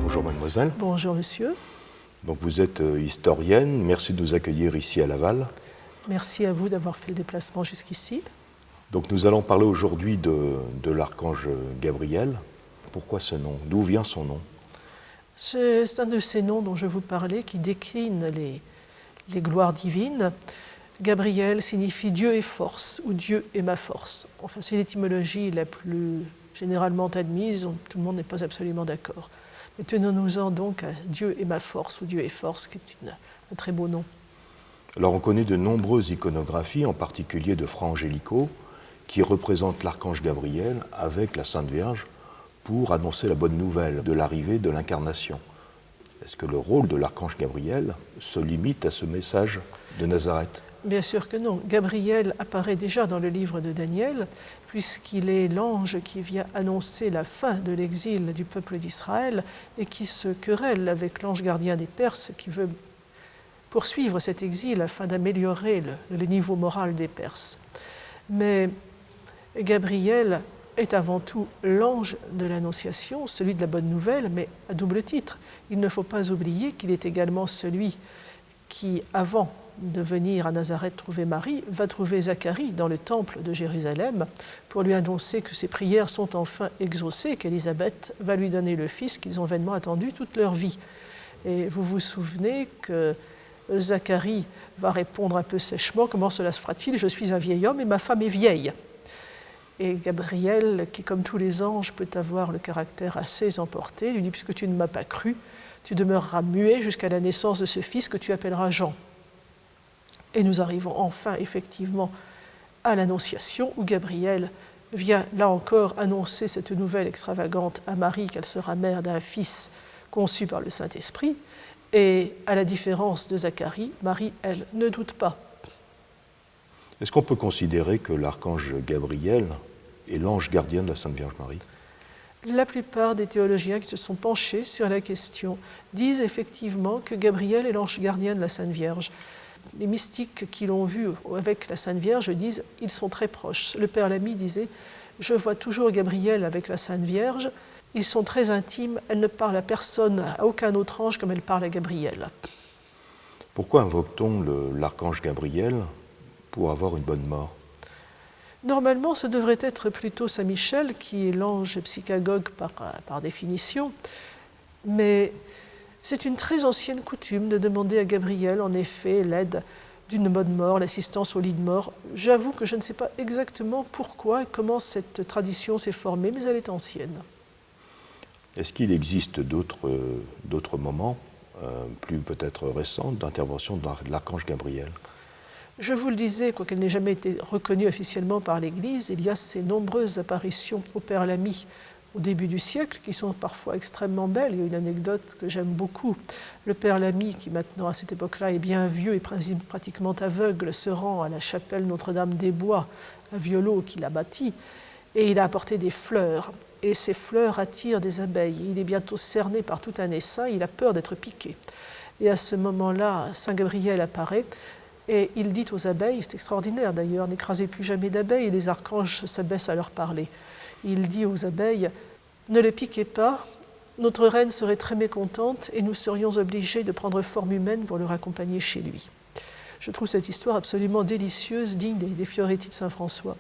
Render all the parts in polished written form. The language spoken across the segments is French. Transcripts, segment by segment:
Bonjour mademoiselle. Bonjour monsieur. Donc vous êtes historienne, merci de nous accueillir ici à Laval. Merci à vous d'avoir fait le déplacement jusqu'ici. Donc nous allons parler aujourd'hui de l'archange Gabriel. Pourquoi ce nom? D'où vient son nom? C'est un de ces noms dont je vous parlais qui décline les gloires divines. Gabriel signifie Dieu est force ou Dieu est ma force. Enfin, c'est l'étymologie la plus généralement admise, tout le monde n'est pas absolument d'accord. Mais tenons-nous-en donc à Dieu est ma force ou Dieu est force, qui est un très beau nom. Alors on connaît de nombreuses iconographies, en particulier de Fra Angelico, qui représentent l'archange Gabriel avec la Sainte Vierge pour annoncer la bonne nouvelle de l'arrivée de l'incarnation. Est-ce que le rôle de l'archange Gabriel se limite à ce message de Nazareth? Bien sûr que non. Gabriel apparaît déjà dans le livre de Daniel, puisqu'il est l'ange qui vient annoncer la fin de l'exil du peuple d'Israël et qui se querelle avec l'ange gardien des Perses qui veut poursuivre cet exil afin d'améliorer le niveau moral des Perses. Mais Gabriel est avant tout l'ange de l'Annonciation, celui de la bonne nouvelle, mais à double titre. Il ne faut pas oublier qu'il est également celui qui, avant de venir à Nazareth trouver Marie, va trouver Zacharie dans le temple de Jérusalem pour lui annoncer que ses prières sont enfin exaucées, qu'Élisabeth va lui donner le fils qu'ils ont vainement attendu toute leur vie. Et vous vous souvenez que Zacharie va répondre un peu sèchement: comment cela se fera-t-il? Je suis un vieil homme et ma femme est vieille. Et Gabriel, qui comme tous les anges peut avoir le caractère assez emporté, lui dit: puisque tu ne m'as pas cru, tu demeureras muet jusqu'à la naissance de ce fils que tu appelleras Jean. Et nous arrivons enfin effectivement à l'Annonciation, où Gabriel vient là encore annoncer cette nouvelle extravagante à Marie, qu'elle sera mère d'un fils conçu par le Saint-Esprit. Et à la différence de Zacharie, Marie, elle, ne doute pas. Est-ce qu'on peut considérer que l'archange Gabriel est l'ange gardien de la Sainte Vierge Marie? La plupart des théologiens qui se sont penchés sur la question disent effectivement que Gabriel est l'ange gardien de la Sainte Vierge. Les mystiques qui l'ont vu avec la Sainte Vierge disent qu'ils sont très proches. Le Père Lamy disait: je vois toujours Gabriel avec la Sainte Vierge, ils sont très intimes, elle ne parle à personne, à aucun autre ange comme elle parle à Gabriel. Pourquoi invoque-t-on l'archange Gabriel pour avoir une bonne mort? Normalement, ce devrait être plutôt Saint Michel, qui est l'ange psychagogue par définition, mais c'est une très ancienne coutume de demander à Gabriel, en effet, l'aide d'une bonne mort, l'assistance au lit de mort. J'avoue que je ne sais pas exactement pourquoi et comment cette tradition s'est formée, mais elle est ancienne. Est-ce qu'il existe d'autres moments, plus peut-être récents, d'intervention de l'archange Gabriel? Je vous le disais, quoiqu'elle n'ait jamais été reconnue officiellement par l'Église, il y a ces nombreuses apparitions au Père Lamy au début du siècle qui sont parfois extrêmement belles. Il y a une anecdote que j'aime beaucoup. Le Père Lamy, qui maintenant à cette époque-là est bien vieux et pratiquement aveugle, se rend à la chapelle Notre-Dame-des-Bois à Violo qu'il a bâtie, et il a apporté des fleurs. Et ces fleurs attirent des abeilles. Il est bientôt cerné par tout un essaim, il a peur d'être piqué. Et à ce moment-là, Saint Gabriel apparaît et il dit aux abeilles, c'est extraordinaire d'ailleurs: n'écrasez plus jamais d'abeilles, et les archanges s'abaissent à leur parler. Il dit aux abeilles: ne le piquez pas, notre reine serait très mécontente et nous serions obligés de prendre forme humaine pour le raccompagner chez lui. Je trouve cette histoire absolument délicieuse, digne des Fioretti de Saint François.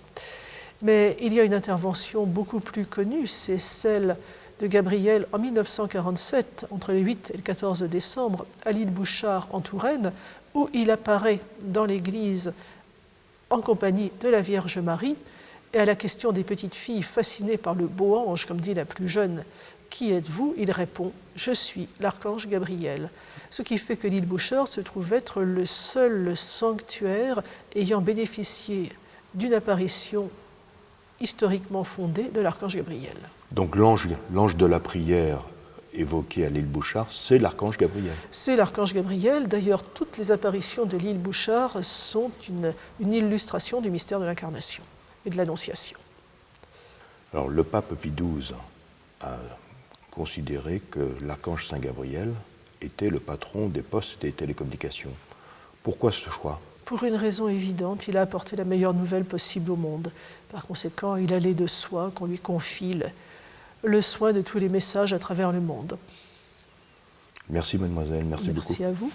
Mais il y a une intervention beaucoup plus connue, c'est celle de Gabriel en 1947, entre le 8 et le 14 décembre, à l'île Bouchard en Touraine, où il apparaît dans l'église en compagnie de la Vierge Marie, et à la question des petites filles fascinées par le beau ange, comme dit la plus jeune: qui êtes-vous? Il répond: je suis l'archange Gabriel. Ce qui fait que l'île Bouchard se trouve être le seul sanctuaire ayant bénéficié d'une apparition historiquement fondée de l'archange Gabriel. Donc l'ange de la prière évoqué à l'île Bouchard, c'est l'archange Gabriel. C'est l'archange Gabriel. D'ailleurs, toutes les apparitions de l'île Bouchard sont une illustration du mystère de l'incarnation et de l'annonciation. Alors le pape Pie XII a considéré que l'archange Saint Gabriel était le patron des postes et des télécommunications. Pourquoi ce choix ? Pour une raison évidente, il a apporté la meilleure nouvelle possible au monde. Par conséquent, il allait de soi qu'on lui confie le soin de tous les messages à travers le monde. Merci mademoiselle, merci beaucoup. Merci à vous.